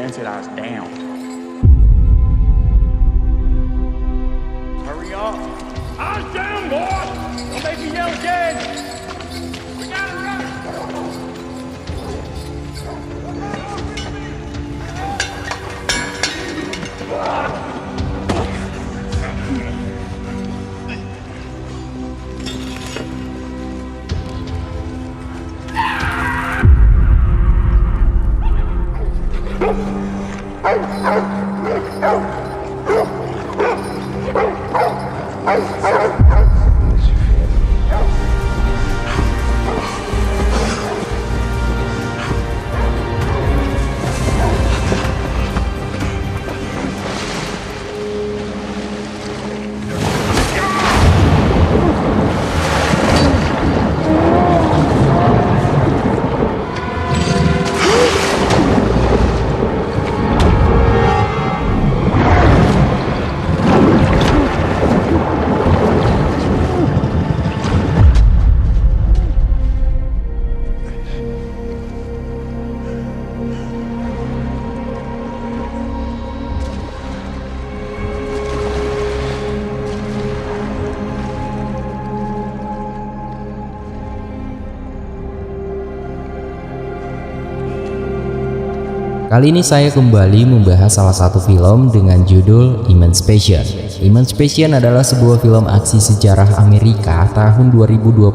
Man said I was down. Hurry up. I was down, boy. Don't make me yell again. We gotta run. Kali ini saya kembali membahas salah satu film dengan judul Emancipation. Emancipation adalah sebuah film aksi sejarah Amerika tahun 2022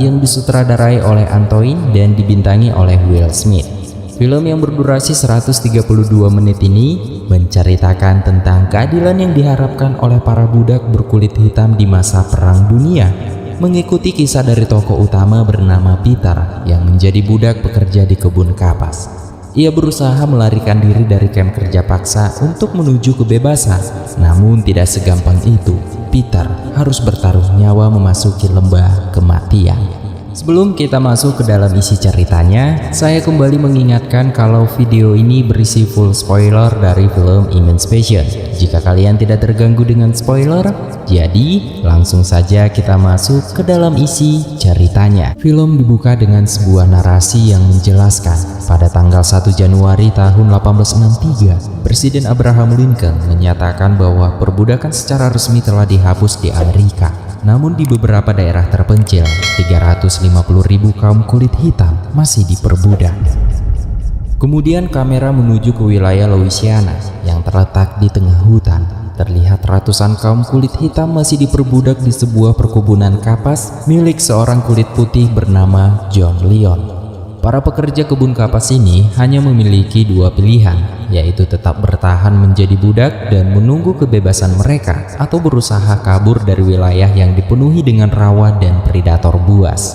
yang disutradarai oleh Antoine dan dibintangi oleh Will Smith. Film yang berdurasi 132 menit ini menceritakan tentang keadilan yang diharapkan oleh para budak berkulit hitam di masa Perang Dunia, mengikuti kisah dari tokoh utama bernama Peter yang menjadi budak pekerja di kebun kapas. Ia berusaha melarikan diri dari kamp kerja paksa untuk menuju kebebasan. Namun tidak segampang itu. Peter harus bertaruh nyawa memasuki lembah kematian. Sebelum kita masuk ke dalam isi ceritanya, saya kembali mengingatkan kalau video ini berisi full spoiler dari film Emancipation. Jika kalian tidak terganggu dengan spoiler, jadi langsung saja kita masuk ke dalam isi ceritanya. Film dibuka dengan sebuah narasi yang menjelaskan pada tanggal 1 Januari tahun 1863, Presiden Abraham Lincoln menyatakan bahwa perbudakan secara resmi telah dihapus di Amerika. Namun di beberapa daerah terpencil, 350.000 kaum kulit hitam masih diperbudak. Kemudian kamera menuju ke wilayah Louisiana yang terletak di tengah hutan. Terlihat ratusan kaum kulit hitam masih diperbudak di sebuah perkebunan kapas milik seorang kulit putih bernama John Leon. Para pekerja kebun kapas ini hanya memiliki dua pilihan, yaitu tetap bertahan menjadi budak dan menunggu kebebasan mereka, atau berusaha kabur dari wilayah yang dipenuhi dengan rawa dan predator buas.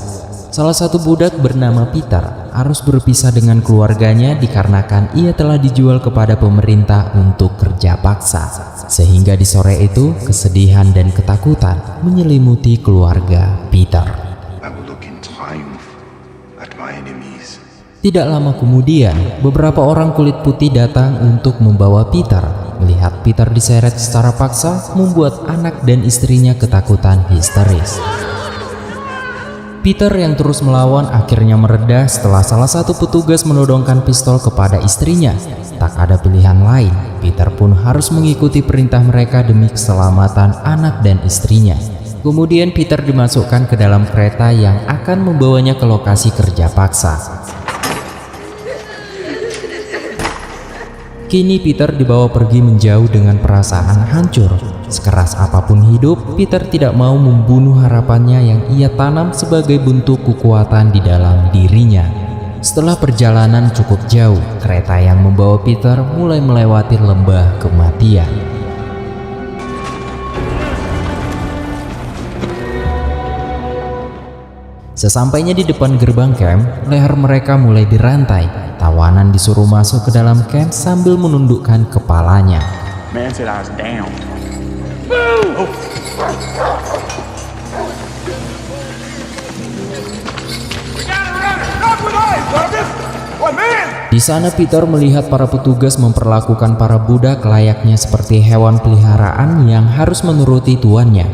Salah satu budak bernama Peter harus berpisah dengan keluarganya dikarenakan ia telah dijual kepada pemerintah untuk kerja paksa. Sehingga di sore itu, kesedihan dan ketakutan menyelimuti keluarga Peter. Tidak lama kemudian, beberapa orang kulit putih datang untuk membawa Peter. Melihat Peter diseret secara paksa, membuat anak dan istrinya ketakutan histeris. Peter yang terus melawan akhirnya mereda setelah salah satu petugas menodongkan pistol kepada istrinya. Tak ada pilihan lain, Peter pun harus mengikuti perintah mereka demi keselamatan anak dan istrinya. Kemudian Peter dimasukkan ke dalam kereta yang akan membawanya ke lokasi kerja paksa. Kini Peter dibawa pergi menjauh dengan perasaan hancur. Sekeras apapun hidup, Peter tidak mau membunuh harapannya yang ia tanam sebagai bentuk kekuatan di dalam dirinya. Setelah perjalanan cukup jauh, kereta yang membawa Peter mulai melewati lembah kematian. Sesampainya di depan gerbang camp, leher mereka mulai dirantai. Tawanan disuruh masuk ke dalam camp sambil menundukkan kepalanya. Man said I was down. Di sana Peter melihat para petugas memperlakukan para budak layaknya seperti hewan peliharaan yang harus menuruti tuannya.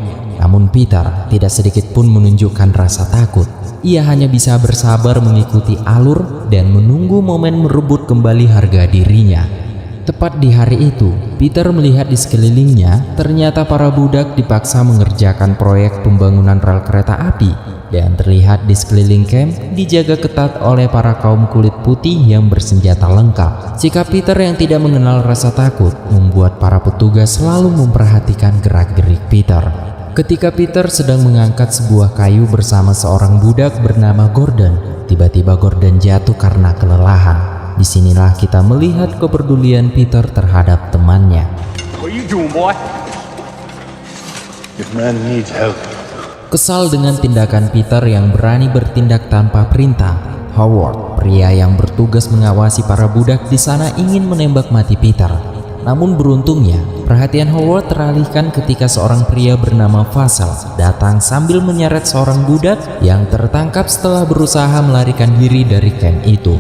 Namun Peter tidak sedikit pun menunjukkan rasa takut. Ia hanya bisa bersabar mengikuti alur dan menunggu momen merebut kembali harga dirinya. Tepat di hari itu, Peter melihat di sekelilingnya ternyata para budak dipaksa mengerjakan proyek pembangunan rel kereta api, dan terlihat di sekeliling camp dijaga ketat oleh para kaum kulit putih yang bersenjata lengkap. Sikap Peter yang tidak mengenal rasa takut membuat para petugas selalu memperhatikan gerak-gerik Peter. Ketika Peter sedang mengangkat sebuah kayu bersama seorang budak bernama Gordon, tiba-tiba Gordon jatuh karena kelelahan. Disinilah kita melihat kepedulian Peter terhadap temannya. What are you doing, boy? Your man needs help. Kesal dengan tindakan Peter yang berani bertindak tanpa perintah, Howard, pria yang bertugas mengawasi para budak di sana, ingin menembak mati Peter. Namun beruntungnya, perhatian Howard teralihkan ketika seorang pria bernama Vassal datang sambil menyeret seorang budak yang tertangkap setelah berusaha melarikan diri dari camp itu.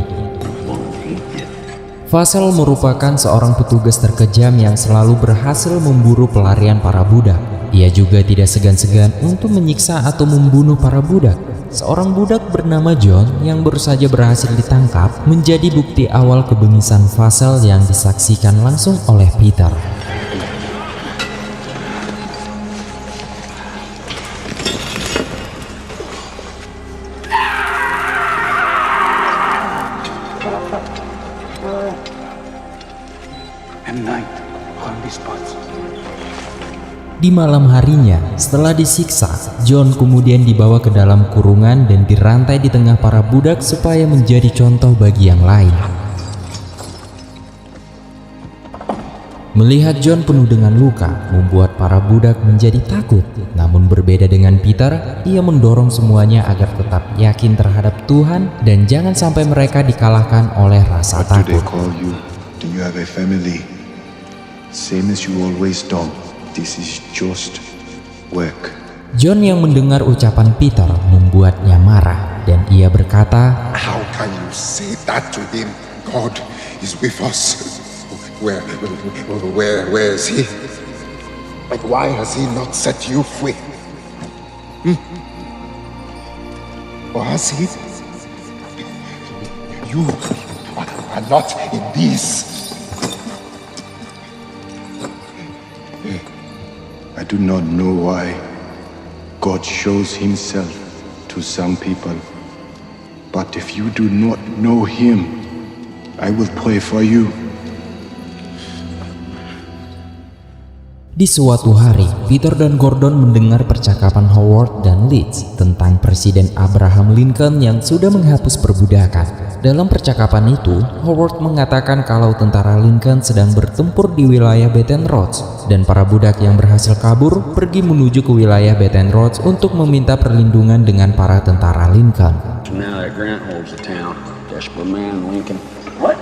Vassal merupakan seorang petugas terkejam yang selalu berhasil memburu pelarian para budak. Ia juga tidak segan-segan untuk menyiksa atau membunuh para budak. Seorang budak bernama John yang baru saja berhasil ditangkap menjadi bukti awal kebengisan Vassal yang disaksikan langsung oleh Peter. Di malam harinya, setelah disiksa, John kemudian dibawa ke dalam kurungan dan dirantai di tengah para budak supaya menjadi contoh bagi yang lain. Melihat John penuh dengan luka, membuat para budak menjadi takut. Namun berbeda dengan Peter, ia mendorong semuanya agar tetap yakin terhadap Tuhan dan jangan sampai mereka dikalahkan oleh rasa What do they takut. call you? Do you have a family? Same as you always done. This is just work. John yang mendengar ucapan Peter membuatnya marah dan ia berkata, How can you say that to him? God is with us. Where is he? Like, why has he not set you free? Or has he? You are not in this. I do not know why God shows himself to some people. But if you do not know him, I will pray for you. Di suatu hari, Peter dan Gordon mendengar percakapan Howard dan Leeds tentang Presiden Abraham Lincoln yang sudah menghapus perbudakan. Dalam percakapan itu, Howard mengatakan kalau tentara Lincoln sedang bertempur di wilayah Baton Rouge dan para budak yang berhasil kabur pergi menuju ke wilayah Baton Rouge untuk meminta perlindungan dengan para tentara Lincoln. Now that Grant holds the town, desperate man Lincoln. What?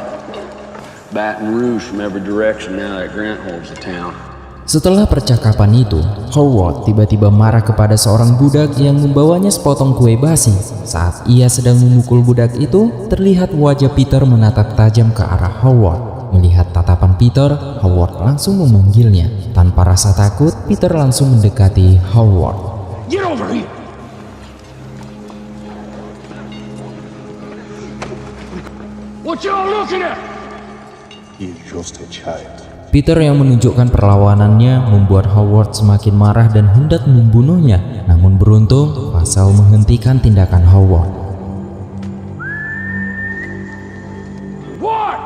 Baton Rouge from every direction now that Grant holds the town. Setelah percakapan itu, Howard tiba-tiba marah kepada seorang budak yang membawanya sepotong kue basi. Saat ia sedang memukul budak itu, terlihat wajah Peter menatap tajam ke arah Howard. Melihat tatapan Peter, Howard langsung memanggilnya. Tanpa rasa takut, Peter langsung mendekati Howard. Get over here! What y'all looking at? He's just a child. Peter yang menunjukkan perlawanannya membuat Howard semakin marah dan hendak membunuhnya. Namun beruntung, Vassal menghentikan tindakan Howard. What?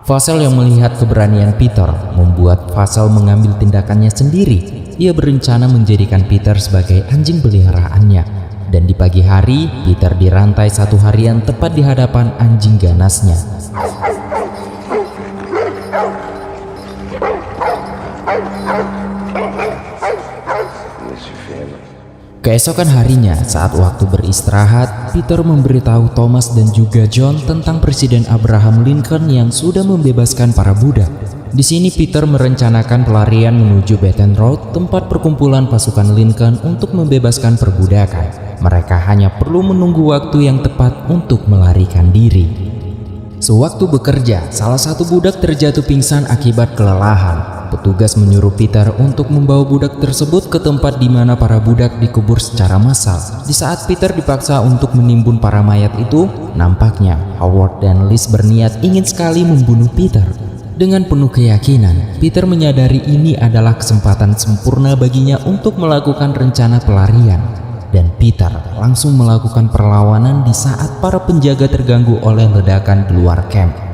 Vassal yang melihat keberanian Peter membuat Vassal mengambil tindakannya sendiri. Ia berencana menjadikan Peter sebagai anjing peliharaannya. Dan di pagi hari, Peter dirantai satu harian tepat di hadapan anjing ganasnya. Keesokan harinya, saat waktu beristirahat, Peter memberitahu Thomas dan juga John tentang Presiden Abraham Lincoln yang sudah membebaskan para budak. Di sini Peter merencanakan pelarian menuju Baton Rouge, tempat perkumpulan pasukan Lincoln untuk membebaskan perbudakan. Mereka hanya perlu menunggu waktu yang tepat untuk melarikan diri. Sewaktu bekerja, salah satu budak terjatuh pingsan akibat kelelahan. petugas menyuruh Peter untuk membawa budak tersebut ke tempat di mana para budak dikubur secara massal. Di saat Peter dipaksa untuk menimbun para mayat itu, nampaknya Howard dan Liz berniat ingin sekali membunuh Peter. Dengan penuh keyakinan, Peter menyadari ini adalah kesempatan sempurna baginya untuk melakukan rencana pelarian. Dan Peter langsung melakukan perlawanan di saat para penjaga terganggu oleh ledakan di luar camp.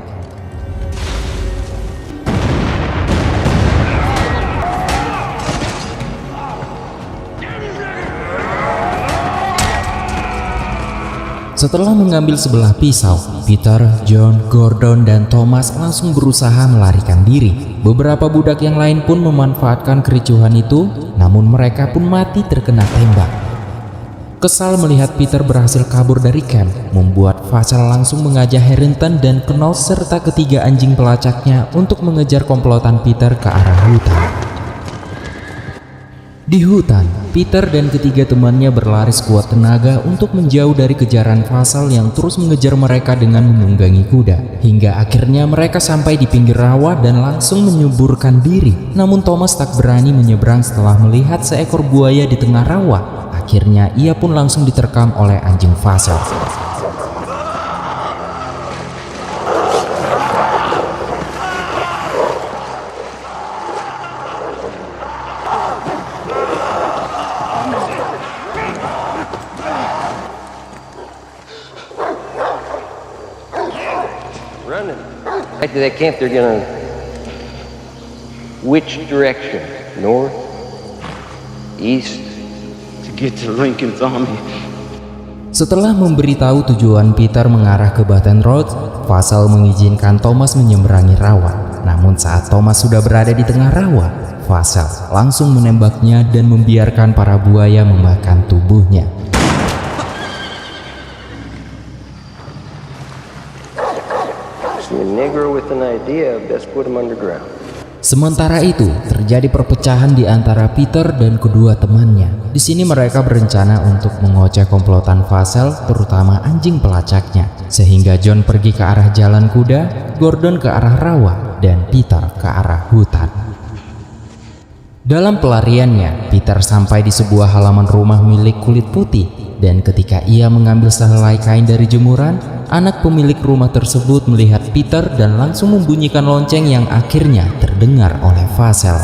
Setelah mengambil sebelah pisau, Peter, John, Gordon, dan Thomas langsung berusaha melarikan diri. Beberapa budak yang lain pun memanfaatkan kericuhan itu, namun mereka pun mati terkena tembak. Kesal melihat Peter berhasil kabur dari camp, membuat Vassal langsung mengajak Harrington dan Knowles serta ketiga anjing pelacaknya untuk mengejar komplotan Peter ke arah hutan. Di hutan, Peter dan ketiga temannya berlari sekuat tenaga untuk menjauh dari kejaran Vassal yang terus mengejar mereka dengan menunggangi kuda. Hingga akhirnya mereka sampai di pinggir rawa dan langsung menyuburkan diri. Namun Thomas tak berani menyeberang setelah melihat seekor buaya di tengah rawa. Akhirnya ia pun langsung diterkam oleh anjing Vassal. Back to that camp, they're gonna... Which direction? North? East? To get to Lincoln's army. Setelah memberitahu tujuan Peter mengarah ke Baton Rouge, Vassal mengizinkan Thomas menyeberangi rawa. Namun saat Thomas sudah berada di tengah rawa, Vassal langsung menembaknya dan membiarkan para buaya memakan tubuhnya. Sementara itu, terjadi perpecahan di antara Peter dan kedua temannya. Di sini mereka berencana untuk mengoceh komplotan Vassal, terutama anjing pelacaknya. Sehingga John pergi ke arah jalan kuda, Gordon ke arah rawa, dan Peter ke arah hutan. Dalam pelariannya, Peter sampai di sebuah halaman rumah milik kulit putih. Dan ketika ia mengambil sehelai kain dari jemuran, anak pemilik rumah tersebut melihat Peter dan langsung membunyikan lonceng yang akhirnya terdengar oleh Vassal.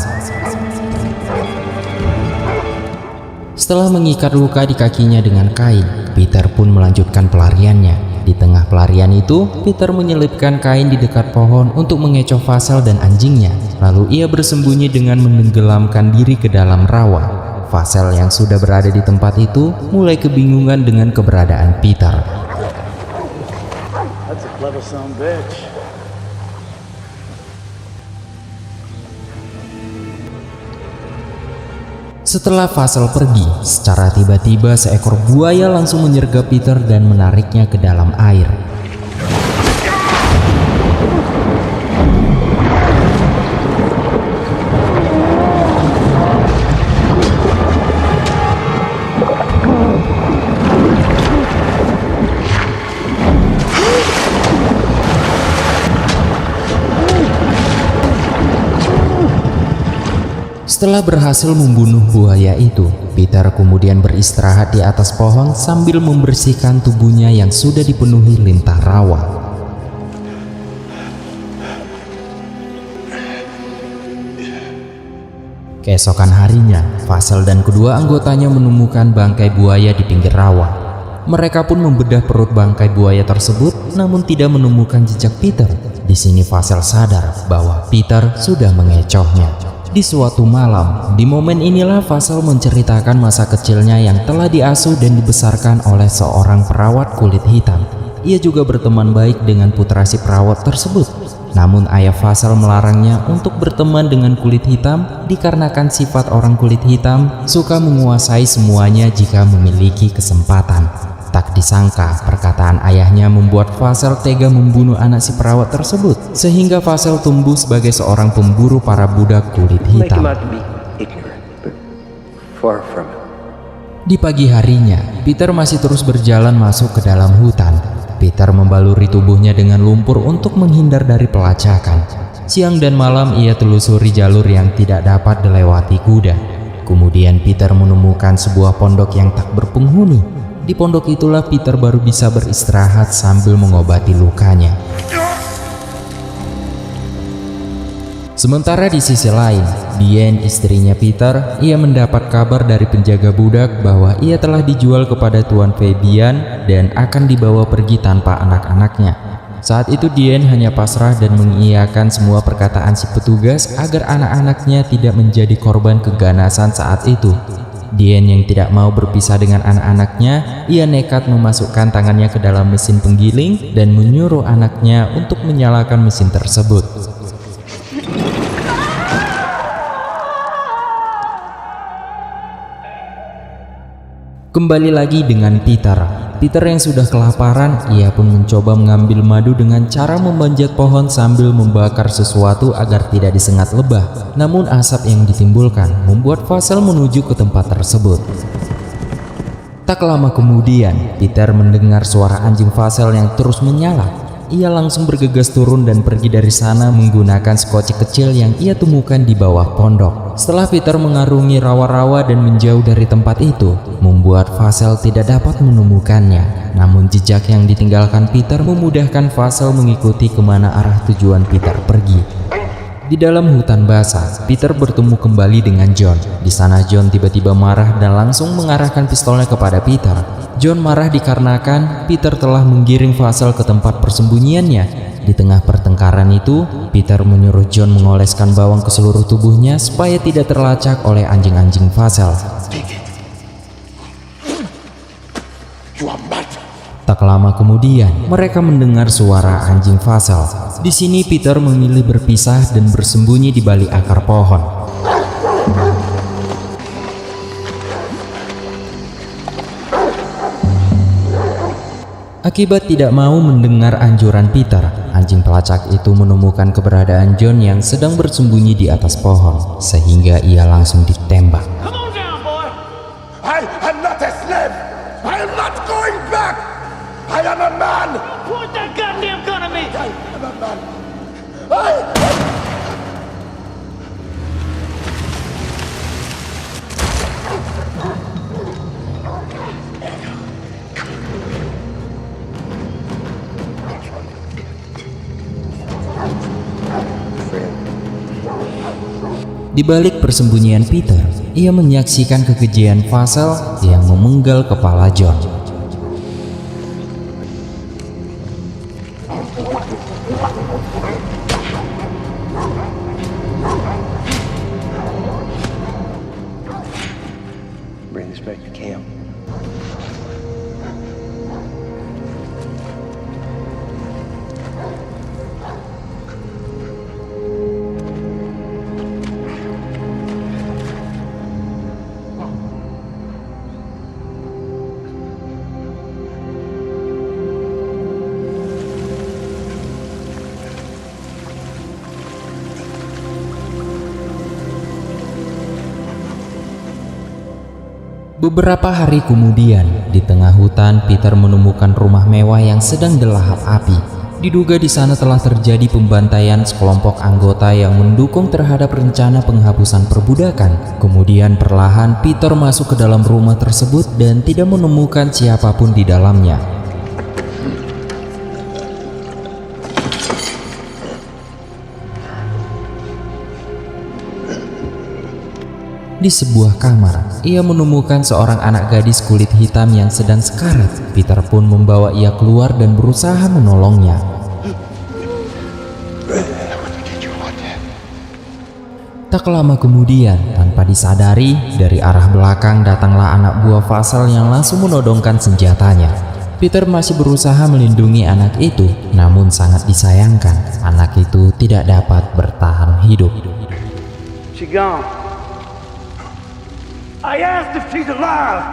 Setelah mengikat luka di kakinya dengan kain, Peter pun melanjutkan pelariannya. Di tengah pelarian itu, Peter menyelipkan kain di dekat pohon untuk mengecoh Vassal dan anjingnya. Lalu ia bersembunyi dengan menenggelamkan diri ke dalam rawa. Vassal yang sudah berada di tempat itu mulai kebingungan dengan keberadaan Peter. That's a clever son of a bitch. Setelah Vassal pergi, secara tiba-tiba seekor buaya langsung menyergap Peter dan menariknya ke dalam air. Setelah berhasil membunuh buaya itu, Peter kemudian beristirahat di atas pohon sambil membersihkan tubuhnya yang sudah dipenuhi lintah rawa. Keesokan harinya, Vassal dan kedua anggotanya menemukan bangkai buaya di pinggir rawa. Mereka pun membedah perut bangkai buaya tersebut, namun tidak menemukan jejak Peter. Di sini Vassal sadar bahwa Peter sudah mengecohnya. Di suatu malam, di momen inilah Vassal menceritakan masa kecilnya yang telah diasuh dan dibesarkan oleh seorang perawat kulit hitam. Ia juga berteman baik dengan putra si perawat tersebut. Namun ayah Vassal melarangnya untuk berteman dengan kulit hitam dikarenakan sifat orang kulit hitam suka menguasai semuanya jika memiliki kesempatan. Tak disangka perkataan ayahnya membuat Vassal tega membunuh anak si perawat tersebut, sehingga Vassal tumbuh sebagai seorang pemburu para budak kulit hitam. Di pagi harinya, Peter masih terus berjalan masuk ke dalam hutan. Peter membaluri tubuhnya dengan lumpur untuk menghindar dari pelacakan. Siang dan malam ia telusuri jalur yang tidak dapat dilewati kuda. Kemudian Peter menemukan sebuah pondok yang tak berpenghuni. Di pondok itulah Peter baru bisa beristirahat sambil mengobati lukanya. Sementara di sisi lain, Diane, istrinya Peter, ia mendapat kabar dari penjaga budak bahwa ia telah dijual kepada Tuan Fabian dan akan dibawa pergi tanpa anak-anaknya. Saat itu Diane hanya pasrah dan mengiyakan semua perkataan si petugas agar anak-anaknya tidak menjadi korban keganasan saat itu. Diane yang tidak mau berpisah dengan anak-anaknya, ia nekat memasukkan tangannya ke dalam mesin penggiling dan menyuruh anaknya untuk menyalakan mesin tersebut. Kembali lagi dengan Peter. Peter yang sudah kelaparan, ia pun mencoba mengambil madu dengan cara memanjat pohon sambil membakar sesuatu agar tidak disengat lebah. Namun asap yang ditimbulkan membuat Vassel menuju ke tempat tersebut. Tak lama kemudian, Peter mendengar suara anjing Vassel yang terus menyala. Ia langsung bergegas turun dan pergi dari sana menggunakan skoci kecil yang ia temukan di bawah pondok. Setelah Peter mengarungi rawa-rawa dan menjauh dari tempat itu, membuat Vassel tidak dapat menemukannya. Namun jejak yang ditinggalkan Peter memudahkan Vassel mengikuti kemana arah tujuan Peter pergi. Di dalam hutan basah, Peter bertemu kembali dengan John. Di sana John tiba-tiba marah dan langsung mengarahkan pistolnya kepada Peter. John marah dikarenakan Peter telah menggiring Vassel ke tempat persembunyiannya. Di tengah pertengkaran itu, Peter menyuruh John mengoleskan bawang ke seluruh tubuhnya supaya tidak terlacak oleh anjing-anjing Vassel. Tak lama kemudian, mereka mendengar suara anjing Vassel. Di sini Peter memilih berpisah dan bersembunyi di balik akar pohon. Akibat tidak mau mendengar anjuran Peter, anjing pelacak itu menemukan keberadaan John yang sedang bersembunyi di atas pohon, sehingga ia langsung ditembak. Come on down, boy. I am not a slave. I am not going back. I am a man. Point that goddamn gun at me. I am a man. Di balik persembunyian Peter, ia menyaksikan kekejian Vassel yang memenggal kepala John. Bring this back to camp. Beberapa hari kemudian, di tengah hutan, Peter menemukan rumah mewah yang sedang dilahap api. Diduga di sana telah terjadi pembantaian sekelompok anggota yang mendukung terhadap rencana penghapusan perbudakan. Kemudian perlahan Peter masuk ke dalam rumah tersebut dan tidak menemukan siapapun di dalamnya. Di sebuah kamar, ia menemukan seorang anak gadis kulit hitam yang sedang sekarat. Peter pun membawa ia keluar dan berusaha menolongnya. Tak lama kemudian, tanpa disadari, dari arah belakang datanglah anak buah Vassel yang langsung menodongkan senjatanya. Peter masih berusaha melindungi anak itu, namun sangat disayangkan, anak itu tidak dapat bertahan hidup. She gone. I asked if she's alive.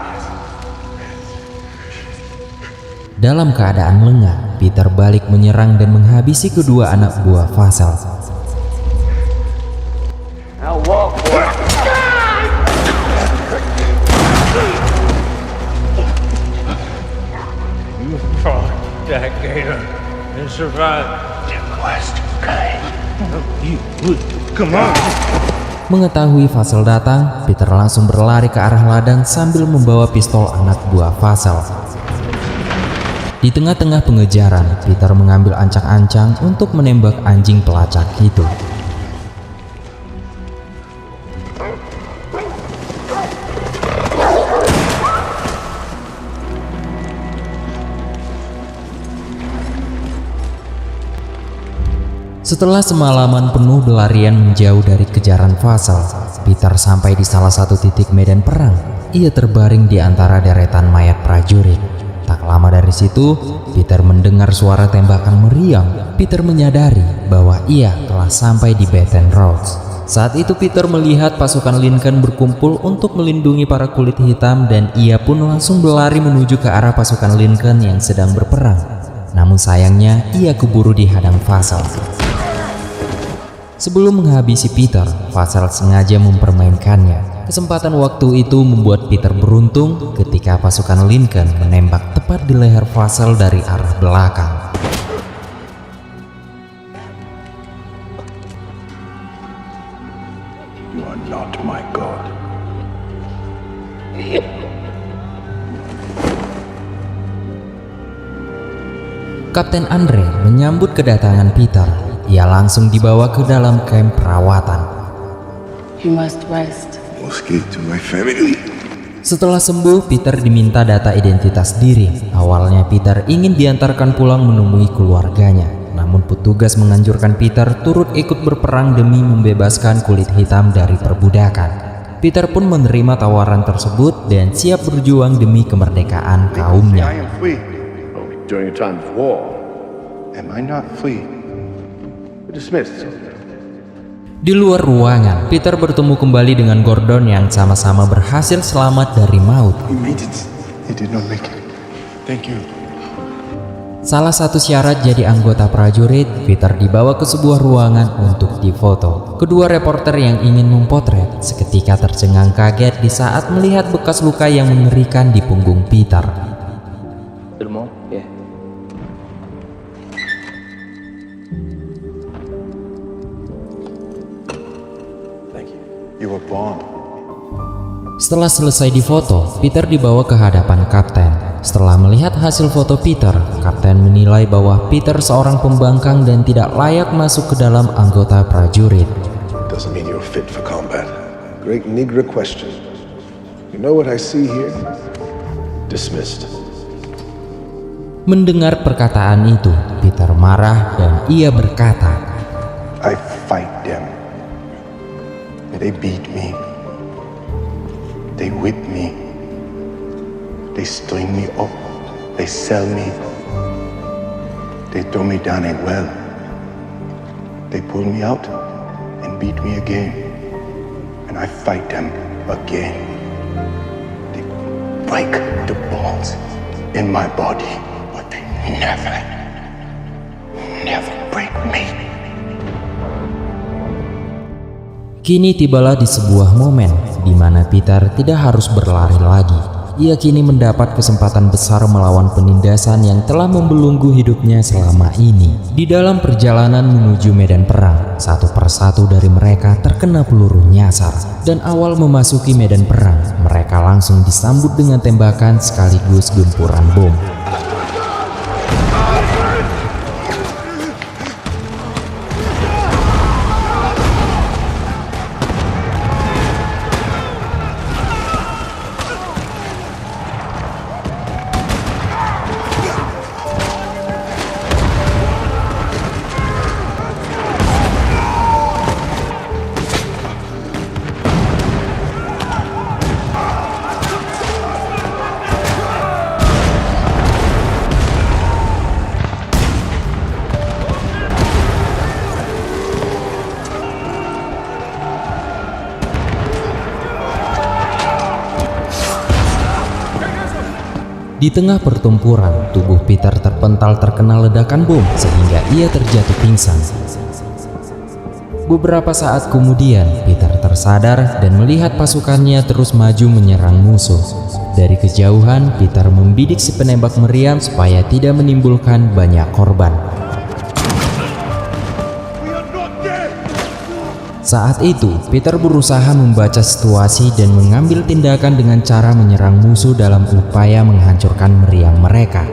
Dalam keadaan lengah, Peter balik menyerang dan menghabisi kedua anak buah Vassel. Now walk, boy. You fought that gator and survived. The quest came. Come on. Mengetahui Vassal datang, Peter langsung berlari ke arah ladang sambil membawa pistol anak buah Vassal. Di tengah-tengah pengejaran, Peter mengambil ancang-ancang untuk menembak anjing pelacak itu. Setelah semalaman penuh berlarian menjauh dari kejaran Vassal, Peter sampai di salah satu titik medan perang. Ia terbaring di antara deretan mayat prajurit. Tak lama dari situ, Peter mendengar suara tembakan meriam. Peter menyadari bahwa ia telah sampai di Baton Rouge. Saat itu Peter melihat pasukan Lincoln berkumpul untuk melindungi para kulit hitam dan ia pun langsung berlari menuju ke arah pasukan Lincoln yang sedang berperang. Namun sayangnya, ia keburu dihadang Vassal. Sebelum menghabisi Peter, Vassal sengaja mempermainkannya. Kesempatan waktu itu membuat Peter beruntung ketika pasukan Lincoln menembak tepat di leher Vassal dari arah belakang. You are not my God. Kapten Andre menyambut kedatangan Peter. Ia langsung dibawa ke dalam kamp perawatan. You must rest. Mosque to my family. Setelah sembuh, Peter diminta data identitas diri. Awalnya Peter ingin diantarkan pulang menemui keluarganya. Namun petugas menganjurkan Peter turut ikut berperang demi membebaskan kulit hitam dari perbudakan. Peter pun menerima tawaran tersebut dan siap berjuang demi kemerdekaan kaumnya. I am free. During a time of war. Am I not free? Dismissed. Di luar ruangan, Peter bertemu kembali dengan Gordon yang sama-sama berhasil selamat dari maut. He made it. He did not make it. Thank you. Salah satu syarat jadi anggota prajurit, Peter dibawa ke sebuah ruangan untuk difoto. Kedua reporter yang ingin memotret seketika tercengang kaget di saat melihat bekas luka yang mengerikan di punggung Peter. Yeah. You were born. Setelah selesai difoto, Peter dibawa ke hadapan kapten. Setelah melihat hasil foto Peter, kapten menilai bahwa Peter seorang pembangkang dan tidak layak masuk ke dalam anggota prajurit. Doesn't mean you're fit for combat. Great Negro question. You know what I see here? Dismissed. Mendengar perkataan itu, Peter marah dan ia berkata, I fight them. They beat me. They whip me. They string me up. They sell me. They throw me down a well. They pull me out and beat me again. And I fight them again. They break the bones in my body, but they never break me. Kini tibalah di sebuah momen di mana Peter tidak harus berlari lagi. Ia kini mendapat kesempatan besar melawan penindasan yang telah membelenggu hidupnya selama ini. Di dalam perjalanan menuju medan perang, satu persatu dari mereka terkena peluru nyasar. Dan awal memasuki medan perang, mereka langsung disambut dengan tembakan sekaligus gempuran bom. Di tengah pertempuran, tubuh Peter terpental terkena ledakan bom sehingga ia terjatuh pingsan. Beberapa saat kemudian, Peter tersadar dan melihat pasukannya terus maju menyerang musuh. Dari kejauhan, Peter membidik si penembak meriam supaya tidak menimbulkan banyak korban. We are not dead. Saat itu, Peter berusaha membaca situasi dan mengambil tindakan dengan cara menyerang musuh dalam upaya menghancurkan meriam mereka.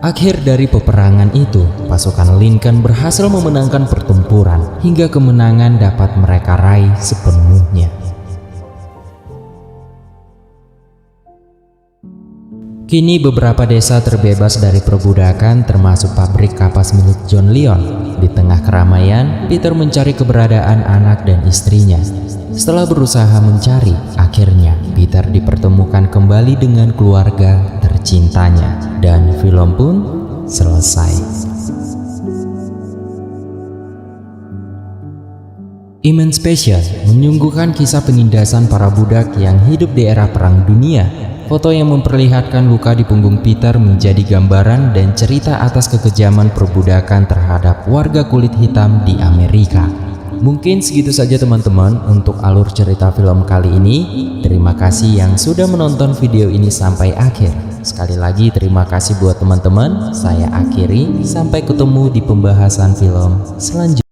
Akhir dari peperangan itu, pasukan Lincoln berhasil memenangkan pertempuran hingga kemenangan dapat mereka raih sepenuhnya. Kini beberapa desa terbebas dari perbudakan termasuk pabrik kapas milik John Leon. Di tengah keramaian, Peter mencari keberadaan anak dan istrinya. Setelah berusaha mencari, akhirnya Peter dipertemukan kembali dengan keluarga tercintanya dan film pun selesai. Emancipation menyuguhkan kisah penindasan para budak yang hidup di era Perang Dunia. Foto yang memperlihatkan luka di punggung Peter menjadi gambaran dan cerita atas kekejaman perbudakan terhadap warga kulit hitam di Amerika. Mungkin segitu saja teman-teman untuk alur cerita film kali ini. Terima kasih yang sudah menonton video ini sampai akhir. Sekali lagi terima kasih buat teman-teman. Saya akhiri, sampai ketemu di pembahasan film selanjutnya.